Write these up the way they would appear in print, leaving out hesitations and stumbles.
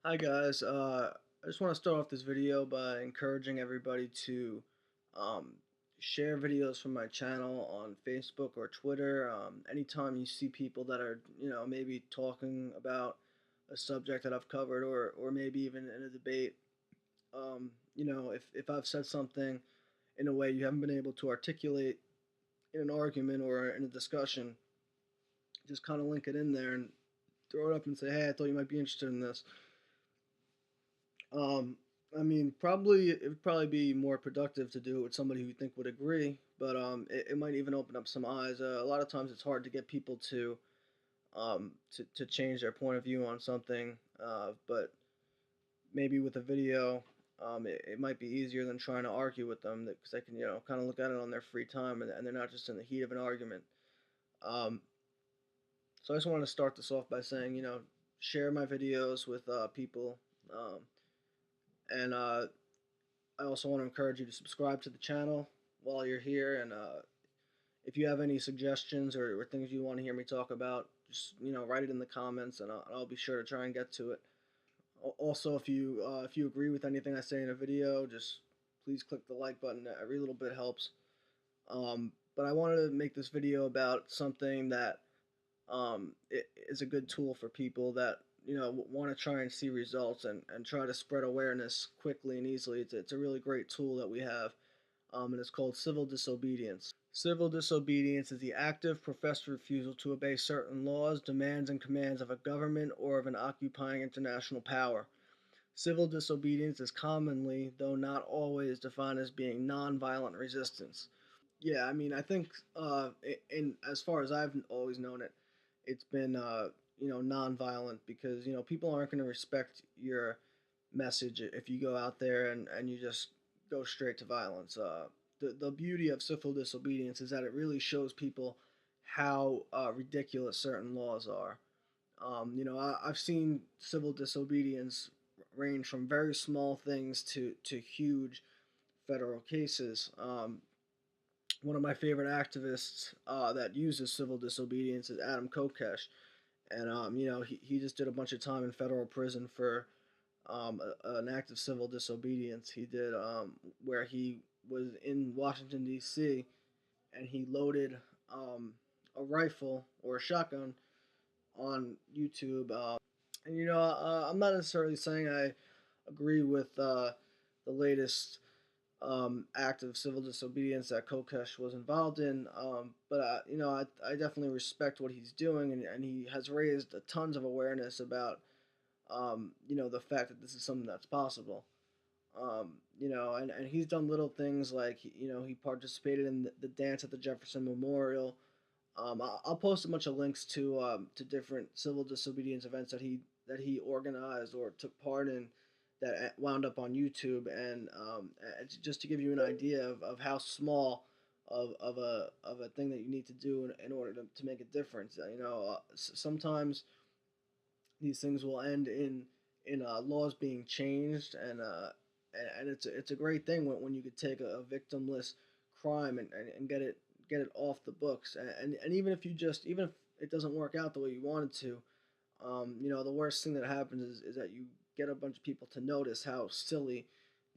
Hi guys, I just want to start off this video by encouraging everybody to um, share videos from my channel on Facebook or Twitter. Anytime you see people that are, maybe talking about a subject that I've covered or maybe even in a debate, if I've said something in a way you haven't been able to articulate in an argument or in a discussion, just kind of link it in there and throw it up and say, hey, I thought you might be interested in this. Um, I mean, probably it would probably be more productive to do it with somebody who you think would agree, but it might even open up some eyes. A lot of times it's hard to get people to change their point of view on something, but maybe with a video, it might be easier than trying to argue with them because they can, kind of look at it on their free time and they're not just in the heat of an argument. Um, so I just want to start this off by saying, share my videos with people. Um, and I also want to encourage you to subscribe to the channel while you're here. And if you have any suggestions or things you want to hear me talk about, just write it in the comments, and I'll be sure to try and get to it. Also, if you agree with anything I say in a video, just please click the like button. Every little bit helps. But I wanted to make this video about something that it is a good tool for people that want to try and see results and try to spread awareness quickly and easily. It's a really great tool that we have, and it's called civil disobedience. Civil disobedience is the active professed refusal to obey certain laws, demands, and commands of a government or of an occupying international power. Civil disobedience is commonly, though not always, defined as being nonviolent resistance. Yeah, I mean, I think in as far as I've always known it, it's been nonviolent because people aren't going to respect your message if you go out there and you just go straight to violence. The beauty of civil disobedience is that it really shows people how ridiculous certain laws are. I've seen civil disobedience range from very small things to huge federal cases. One of my favorite activists that uses civil disobedience is Adam Kokesh, and he just did a bunch of time in federal prison for an act of civil disobedience. He did where he was in Washington D.C. and he loaded a rifle or a shotgun on YouTube. And I'm not necessarily saying I agree with the latest act of civil disobedience that Kokesh was involved in. But I definitely respect what he's doing, and he has raised tons of awareness about the fact that this is something that's possible. And he's done little things like he participated in the dance at the Jefferson Memorial. I'll post a bunch of links to different civil disobedience events that he organized or took part in that wound up on YouTube, and just to give you an idea of how small of a thing that you need to do in order to make a difference. Sometimes these things will end in laws being changed, and it's a great thing when you could take a victimless crime and get it off the books, and even if it doesn't work out the way you wanted to, the worst thing that happens is that you get a bunch of people to notice how silly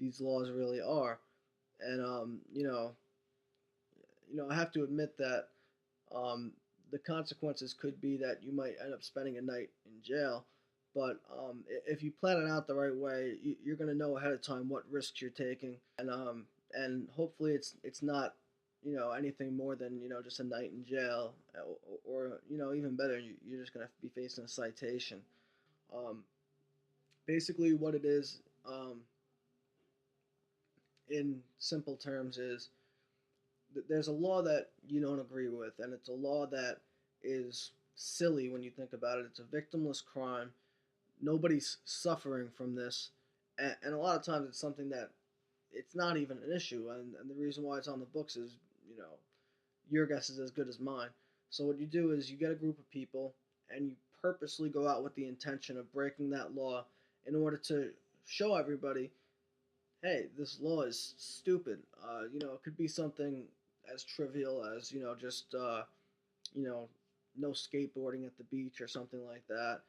these laws really are. And I have to admit that um, the consequences could be that you might end up spending a night in jail. But if you plan it out the right way, you're going to know ahead of time what risks you're taking, and hopefully it's not anything more than just a night in jail, or even better, you're just going to be facing a citation. Um, Basically, what it is, in simple terms, is there's a law that you don't agree with, and it's a law that is silly when you think about it. It's a victimless crime. Nobody's suffering from this, and a lot of times it's something that it's not even an issue, and the reason why it's on the books is your guess is as good as mine. So what you do is you get a group of people and you purposely go out with the intention of breaking that law in order to show everybody, hey, this law is stupid. It could be something as trivial as just you know, no skateboarding at the beach or something like that.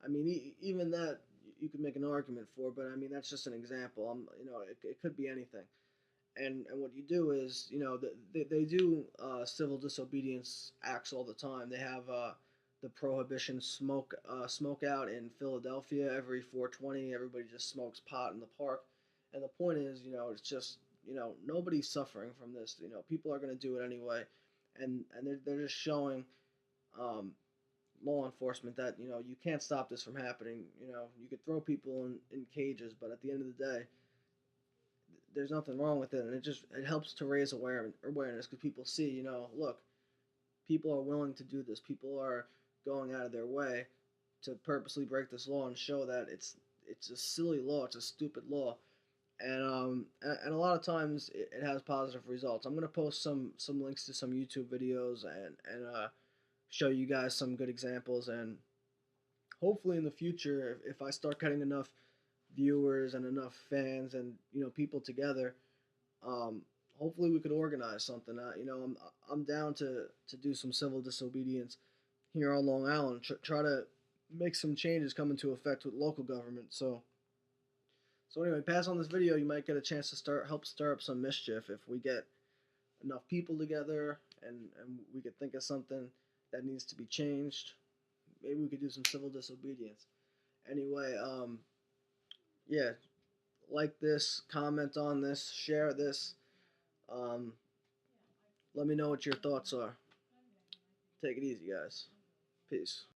I mean, even that, you could make an argument for, but I mean that's just an example. It could be anything. And what you do is, they do civil disobedience acts all the time. They have the prohibition smoke out in Philadelphia every 420. Everybody just smokes pot in the park, and the point is, it's just, nobody's suffering from this. People are going to do it anyway, and they're just showing um, law enforcement that, you can't stop this from happening. You could throw people in cages, but at the end of the day, there's nothing wrong with it, and it helps to raise awareness because people see, look, people are willing to do this. People are going out of their way to purposely break this law and show that it's a silly law, it's a stupid law, and a lot of times it has positive results. I'm gonna post some links to some YouTube videos and show you guys some good examples, and hopefully in the future, if I start getting enough viewers and enough fans and people together, um, hopefully we could organize something. I'm down to do some civil disobedience here on Long Island. Try to make some changes come into effect with local government. So anyway, pass on this video. You might get a chance to help stir up some mischief if we get enough people together and we could think of something that needs to be changed. Maybe we could do some civil disobedience. Anyway, yeah, like this, comment on this, share this. Um, Let me know what your thoughts are. Take it easy, guys. Peace.